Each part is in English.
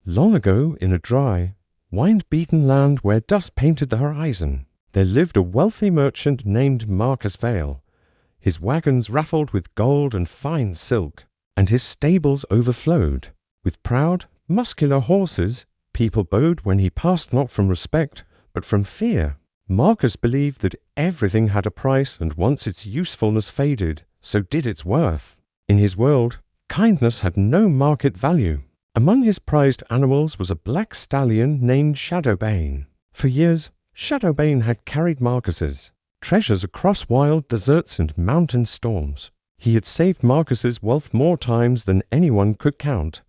Long ago, in a dry, wind-beaten land where dust painted the horizon, there lived a wealthy merchant named Marcus Vale. His wagons rattled with gold and fine silk, and his stables overflowed. With proud, muscular horses, people bowed when he passed not from respect, but from fear. Marcus believed that everything had a price, and once its usefulness faded, so did its worth. In his world, kindness had no market value. Among his prized animals was a black stallion named Shadowbane. For years, Shadowbane had carried Marcus's treasures across wild deserts and mountain storms. He had saved Marcus's wealth more times than anyone could count.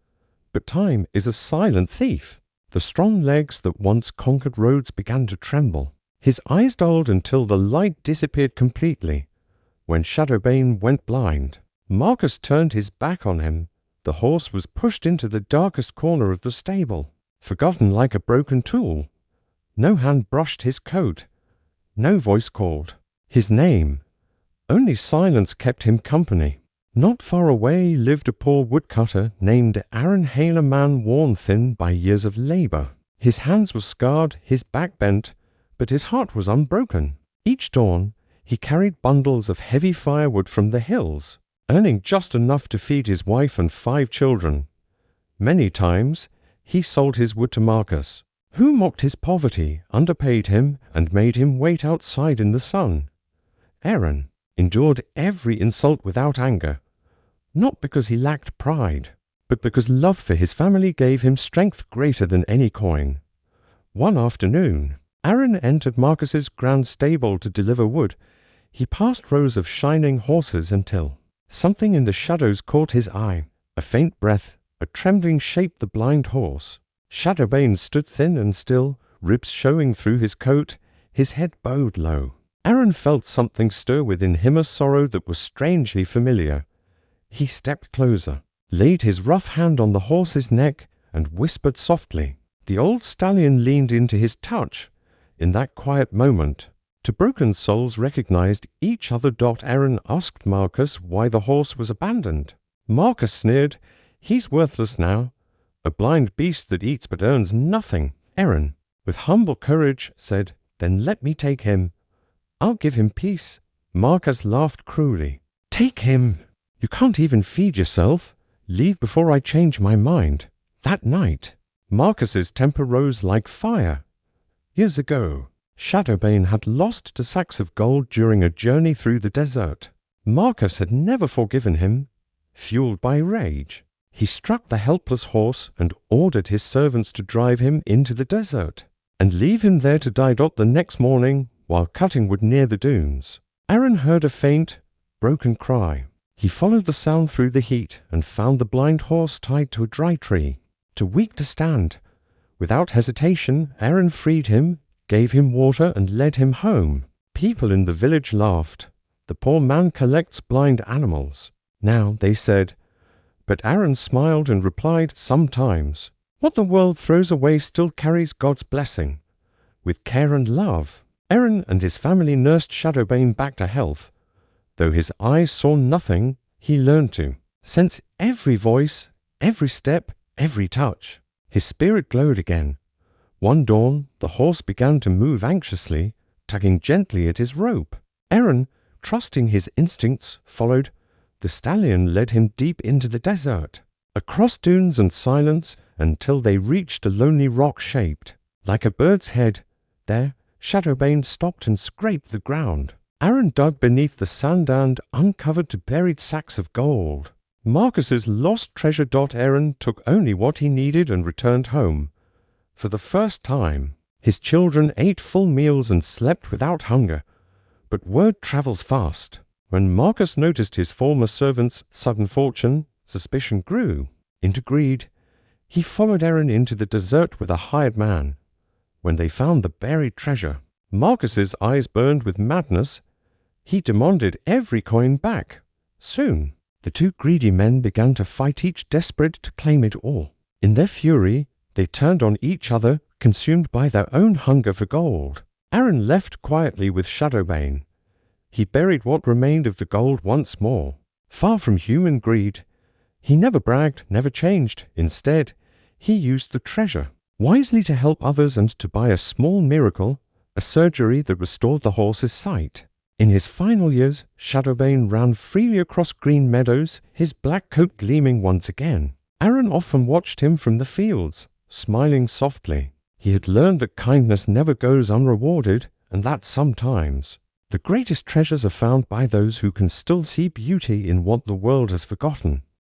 But time is a silent thief. The strong legs that once conquered roads began to tremble. His eyes dulled until the light disappeared completely. When Shadowbane went blind, Marcus turned his back on him. The horse was pushed into the darkest corner of the stable, forgotten like a broken tool. No hand brushed his coat. No voice called his name. Only silence kept him company. Not far away lived a poor woodcutter named Aaron Hale, a man worn thin by years of labor. His hands were scarred, his back bent, but his heart was unbroken. Each dawn, he carried bundles of heavy firewood from the hills, earning just enough to feed his wife and 5 children. Many times, he sold his wood to Marcus, who mocked his poverty, underpaid him, and made him wait outside in the sun. Aaron endured every insult without anger, not because he lacked pride, but because love for his family gave him strength greater than any coin. One afternoon, Aaron entered Marcus's grand stable to deliver wood. He passed rows of shining horses until something in the shadows caught his eye. A faint breath, a trembling shaped the blind horse. Shadowbane stood thin and still, ribs showing through his coat, his head bowed low. Aaron felt something stir within him, a sorrow that was strangely familiar. He stepped closer, laid his rough hand on the horse's neck, and whispered softly. The old stallion leaned into his touch. In that quiet moment, two broken souls recognized each other. Aaron asked Marcus why the horse was abandoned. Marcus sneered, "He's worthless now, a blind beast that eats but earns nothing." Aaron, with humble courage, said, "Then let me take him. I'll give him peace." Marcus laughed cruelly. "Take him? You can't even feed yourself. Leave before I change my mind." That night, Marcus's temper rose like fire. Years ago, Shadowbane had lost 2 sacks of gold during a journey through the desert. Marcus had never forgiven him. Fueled by rage, he struck the helpless horse and ordered his servants to drive him into the desert and leave him there to die. The next morning, while cutting wood near the dunes, Aaron heard a faint, broken cry. He followed the sound through the heat and found the blind horse tied to a dry tree, too weak to stand. Without hesitation, Aaron freed him, gave him water, and led him home. People in the village laughed. "The poor man collects blind animals." Now, they said. But Aaron smiled and replied, "Sometimes what the world throws away still carries God's blessing." With care and love, Aaron and his family nursed Shadowbane back to health. Though his eyes saw nothing, he learned to sense every voice, every step, every touch. His spirit glowed again. One dawn, the horse began to move anxiously, tugging gently at his rope. Aaron, trusting his instincts, followed. The stallion led him deep into the desert, across dunes and silence, until they reached a lonely rock shaped like a bird's head. There, Shadowbane stopped and scraped the ground. Aaron dug beneath the sand and uncovered 2 buried sacks of gold. Marcus's lost treasure. Aaron took only what he needed and returned home. For the first time, his children ate full meals and slept without hunger. But word travels fast. When Marcus noticed his former servant's sudden fortune, suspicion grew into greed. He followed Aaron into the desert with a hired man. When they found the buried treasure, Marcus's eyes burned with madness. He demanded every coin back. Soon, the 2 greedy men began to fight, each desperate to claim it all. In their fury, they turned on each other, consumed by their own hunger for gold. Aaron left quietly with Shadowbane. He buried what remained of the gold once more. Far from human greed, he never bragged, never changed. Instead, he used the treasure wisely to help others and to buy a small miracle, a surgery that restored the horse's sight. In his final years, Shadowbane ran freely across green meadows, his black coat gleaming once again. Aaron often watched him from the fields, smiling softly. He had learned that kindness never goes unrewarded, and that sometimes the greatest treasures are found by those who can still see beauty in what the world has forgotten.